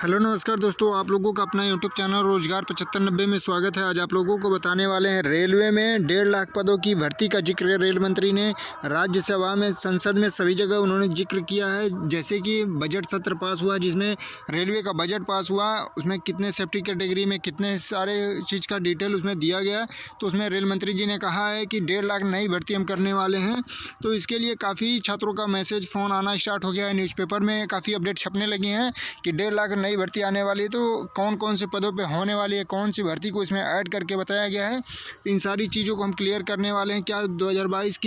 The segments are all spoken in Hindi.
हेलो नमस्कार दोस्तों, आप लोगों का अपना यूट्यूब चैनल रोजगार 7590 में स्वागत है। आज आप लोगों को बताने वाले हैं रेलवे में 1.5 लाख पदों की भर्ती का जिक्र रेल मंत्री ने राज्यसभा में, संसद में, सभी जगह उन्होंने जिक्र किया है। जैसे कि बजट सत्र पास हुआ जिसमें रेलवे का बजट पास हुआ, उसमें कितने सेफ्टी कैटेगरी में कितने सारे चीज़ का डिटेल उसमें दिया गया। तो उसमें रेल मंत्री जी ने कहा है कि 1.5 लाख नई भर्ती हम करने वाले हैं। तो इसके लिए काफ़ी छात्रों का मैसेज फ़ोन आना स्टार्ट हो गया है। न्यूज़पेपर में काफ़ी अपडेट छपने लगी हैं कि 1.5 लाख नई भर्ती आने वाली है। तो कौन कौन से पदों पे होने वाली है, कौन सी भर्ती को इसमें ऐड करके बताया गया है, इन सारी चीज़ों को हम क्लियर करने वाले हैं। क्या 2025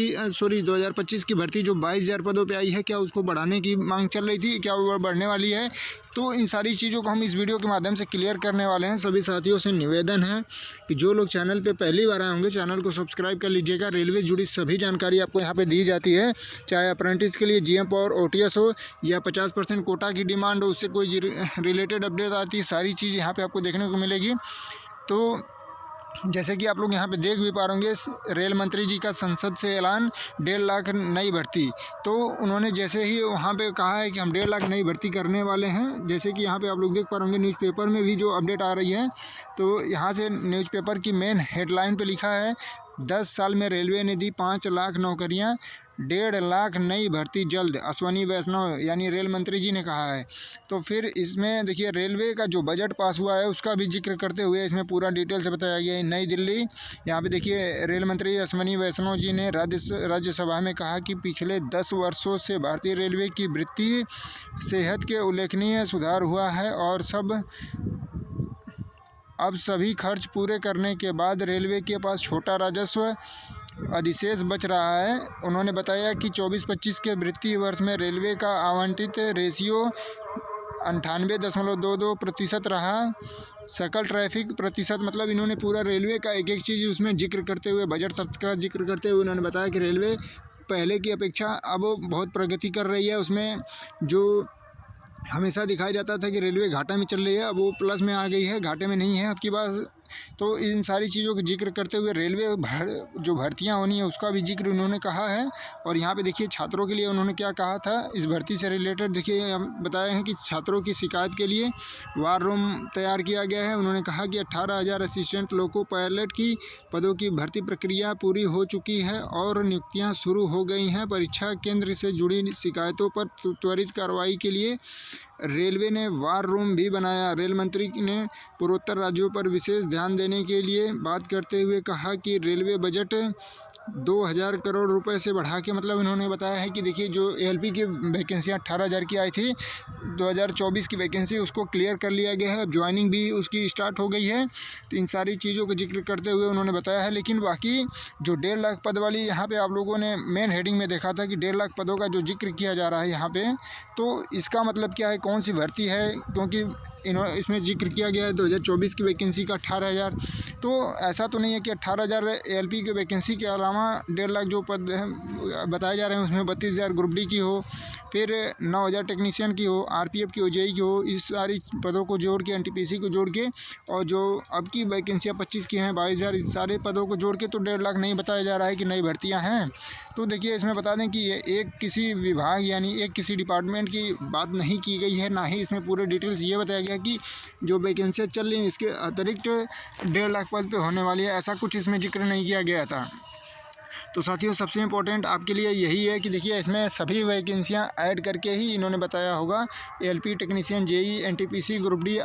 की भर्ती जो 22,000 पदों पे आई है, क्या उसको बढ़ाने की मांग चल रही थी, क्या वो बढ़ने वाली है? तो इन सारी चीज़ों को हम इस वीडियो के माध्यम से क्लियर करने वाले हैं। सभी साथियों से निवेदन है कि जो लोग चैनल पे पहली बार आए होंगे, चैनल को सब्सक्राइब कर लीजिएगा। रेलवे से जुड़ी सभी जानकारी आपको यहाँ पे दी जाती है, चाहे अप्रेंटिस के लिए GM और OTS हो या 50% कोटा की डिमांड हो, उससे कोई रिलेटेड अपडेट आती है, सारी चीज़ यहाँ पे आपको देखने को मिलेगी। तो जैसे कि आप लोग यहाँ पे देख भी पा रहे होंगे, रेल मंत्री जी का संसद से ऐलान 1.5 लाख नई भर्ती। तो उन्होंने जैसे ही वहाँ पे कहा है कि हम 1.5 लाख नई भर्ती करने वाले हैं, जैसे कि यहाँ पे आप लोग देख पा रहे होंगे न्यूज़पेपर में भी जो अपडेट आ रही है। तो यहाँ से न्यूज़पेपर की मेन हेडलाइन पे लिखा है, 10 साल में रेलवे ने दी 5 लाख नौकरियाँ, 1.5 लाख नई भर्ती जल्द, अश्वनी वैष्णव यानी रेल मंत्री जी ने कहा है। तो फिर इसमें देखिए रेलवे का जो बजट पास हुआ है उसका भी जिक्र करते हुए इसमें पूरा डिटेल से बताया गया है। नई दिल्ली, यहाँ पे देखिए रेल मंत्री अश्वनी वैष्णव जी ने राज्यसभा में कहा कि पिछले 10 वर्षों से भारतीय रेलवे की वृत्ति सेहत के उल्लेखनीय सुधार हुआ है और अब सभी खर्च पूरे करने के बाद रेलवे के पास छोटा राजस्व अधिशेष बच रहा है। उन्होंने बताया कि 24-25 के वित्तीय वर्ष में रेलवे का आवंटित रेशियो 98.22% रहा। सकल ट्रैफिक प्रतिशत, मतलब इन्होंने पूरा रेलवे का एक एक चीज़ उसमें जिक्र करते हुए, बजट सत्र का जिक्र करते हुए उन्होंने बताया कि रेलवे पहले की अपेक्षा अब बहुत प्रगति कर रही है। उसमें जो हमेशा दिखाया जाता था कि रेलवे घाटा में चल रही है, अब वो प्लस में आ गई है, घाटे में नहीं है अब की बात। तो इन सारी चीज़ों का जिक्र करते हुए रेलवे जो भर्तियां होनी है उसका भी जिक्र उन्होंने कहा है। और यहाँ पे देखिए छात्रों के लिए उन्होंने क्या कहा था इस भर्ती से रिलेटेड, देखिए हम बताए हैं कि छात्रों की शिकायत के लिए वार रूम तैयार किया गया है। उन्होंने कहा कि 18,000 असिस्टेंट लोको पायलट की पदों की भर्ती प्रक्रिया पूरी हो चुकी है और नियुक्तियाँ शुरू हो गई हैं। परीक्षा केंद्र से जुड़ी शिकायतों पर त्वरित कार्रवाई के लिए रेलवे ने वार रूम भी बनाया। रेल मंत्री ने पूर्वोत्तर राज्यों पर विशेष ध्यान देने के लिए बात करते हुए कहा कि रेलवे बजट 2,000 करोड़ रुपए से बढ़ा के, मतलब इन्होंने बताया है कि देखिए जो ALP की वैकेंसियाँ 18,000 की आई थी, 2024 की वैकेंसी उसको क्लियर कर लिया गया है। अब ज्वाइनिंग भी उसकी स्टार्ट हो गई है। तो इन सारी चीज़ों का जिक्र करते हुए उन्होंने बताया है। लेकिन बाकी जो 1.5 लाख पद वाली यहाँ पे आप लोगों ने मेन हेडिंग में देखा था कि 1.5 लाख पदों का जो जिक्र किया जा रहा है यहाँ पे, तो इसका मतलब क्या है, कौन सी भर्ती है? क्योंकि इसमें जिक्र किया गया है 2024 की वैकेंसी का 18,000। तो ऐसा तो नहीं है कि 18,000 ALP की वैकेंसी के अलावा 1.5 लाख जो पद हैं बताए जा रहे हैं उसमें 32,000 ग्रुप D की हो, फिर 9,000 टेक्नीशियन की हो, RPF की हो, JE की हो। इस सारी पदों को जोड़ के, NTPC को जोड़ के, और जो अब की वैकेंसियाँ 25 की हैं, 22,000, इस सारे पदों को जोड़ के तो 1.5 लाख नहीं बताया जा रहा है कि नई भर्तियाँ हैं। तो देखिए इसमें बता दें कि ये एक किसी विभाग यानी एक किसी डिपार्टमेंट की बात नहीं की गई है, ना ही इसमें पूरे डिटेल्स ये बताया गया कि जो वैकेंसियाँ चल रही हैं इसके अतिरिक्त 1.5 लाख पद पे होने वाली है, ऐसा कुछ इसमें जिक्र नहीं किया गया था। तो साथियों सबसे इम्पोर्टेंट आपके लिए यही है कि देखिए इसमें सभी वैकेंसियां ऐड करके ही इन्होंने बताया होगा। ALP technician, JE, NTPC, group D,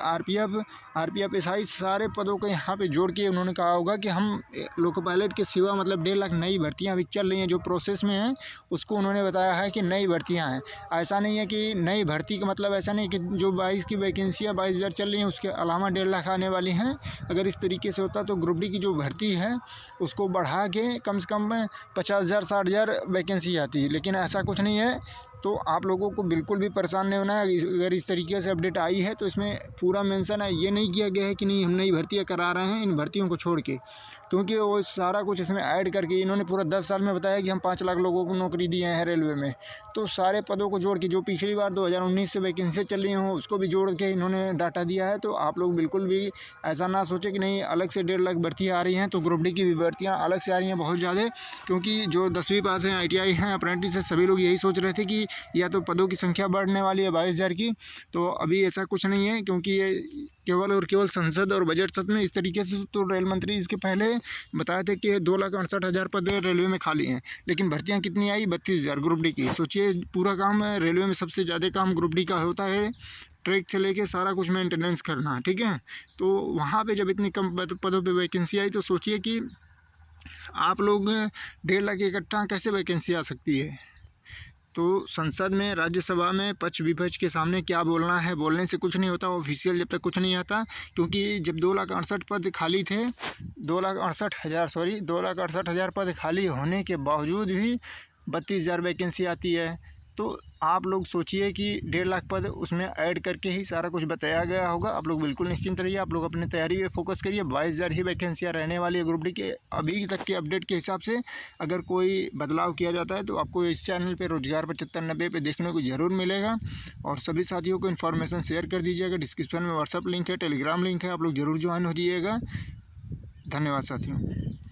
RPF SI सारे पदों को यहाँ पे जोड़ के उन्होंने कहा होगा कि हम लोको पायलट के सिवा, मतलब 1.5 लाख नई भर्तियाँ अभी चल रही हैं जो प्रोसेस में हैं, उसको उन्होंने बताया है कि नई भर्तियाँ हैं। ऐसा नहीं है कि नई भर्ती का मतलब ऐसा नहीं कि जो 22 की वैकेंसियाँ 22,000 चल रही हैं उसके अलावा 1.5 लाख आने वाली हैं। अगर इस तरीके से होता तो ग्रुप D की जो भर्ती है उसको बढ़ा के कम से कम 50,000 60,000 वैकेंसी आती है, लेकिन ऐसा कुछ नहीं है। तो आप लोगों को बिल्कुल भी परेशान नहीं होना है। अगर इस तरीके से अपडेट आई है तो इसमें पूरा मेंशन है, ये नहीं किया गया है कि नहीं हम नई भर्तियाँ करा रहे हैं इन भर्तियों को छोड़ के, क्योंकि वो सारा कुछ इसमें ऐड करके इन्होंने पूरा 10 साल में बताया कि हम 5 लाख लोगों को नौकरी दिए हैं रेलवे में। तो सारे पदों को जोड़ के, जो पिछली बार 2019 से वैकेंसी चल रही हों उसको भी जोड़ के इन्होंने डाटा दिया है। तो आप लोग बिल्कुल भी ऐसा ना सोचें कि नहीं अलग से 1.5 लाख भर्तियाँ आ रही हैं। तो ग्रुप D की भी भर्तियाँ अलग से आ रही हैं बहुत ज़्यादा, क्योंकि जो 10वीं पास हैं, ITI हैं, अप्रेंटिस है, सभी लोग यही सोच रहे थे कि या तो पदों की संख्या बढ़ने वाली है 22,000 की। तो अभी ऐसा कुछ नहीं है, क्योंकि ये केवल और केवल संसद और बजट सत्र में इस तरीके से तो रेल मंत्री इसके पहले बताए थे कि 2,68,000 पद रेलवे में खाली हैं, लेकिन भर्तियां कितनी आई? 32,000 ग्रुप डी की। सोचिए, पूरा काम रेलवे में सबसे ज़्यादा काम ग्रुप डी का होता है, ट्रैक से लेके सारा कुछ मेंटेनेंस करना, ठीक है। तो वहाँ पे जब इतनी कम पदों पे वैकेंसी आई, तो सोचिए कि आप लोग 1.5 लाख इकट्ठा कैसे वैकेंसी आ सकती है। तो संसद में, राज्यसभा में पक्ष विपक्ष के सामने क्या बोलना है, बोलने से कुछ नहीं होता ऑफिशियल जब तक कुछ नहीं आता। क्योंकि जब 2,68,000 पद खाली थे, 2,68,000 पद खाली होने के बावजूद भी 32,000 वैकेंसी आती है। तो आप लोग सोचिए कि 1.5 लाख पद उसमें ऐड करके ही सारा कुछ बताया गया होगा। आप लोग बिल्कुल निश्चिंत रहिए, आप लोग अपनी तैयारी पे फोकस करिए। 22,000 ही वैकेंसियाँ रहने वाली है ग्रुप डी के अभी तक के अपडेट के हिसाब से। अगर कोई बदलाव किया जाता है तो आपको इस चैनल पे रोजगार 7590 पे देखने को ज़रूर मिलेगा। और सभी साथियों को इन्फॉर्मेशन शेयर कर दीजिएगा। डिस्क्रिप्शन में व्हाट्सअप लिंक है, टेलीग्राम लिंक है, आप लोग ज़रूर ज्वाइन हो जाइएगा। धन्यवाद साथियों।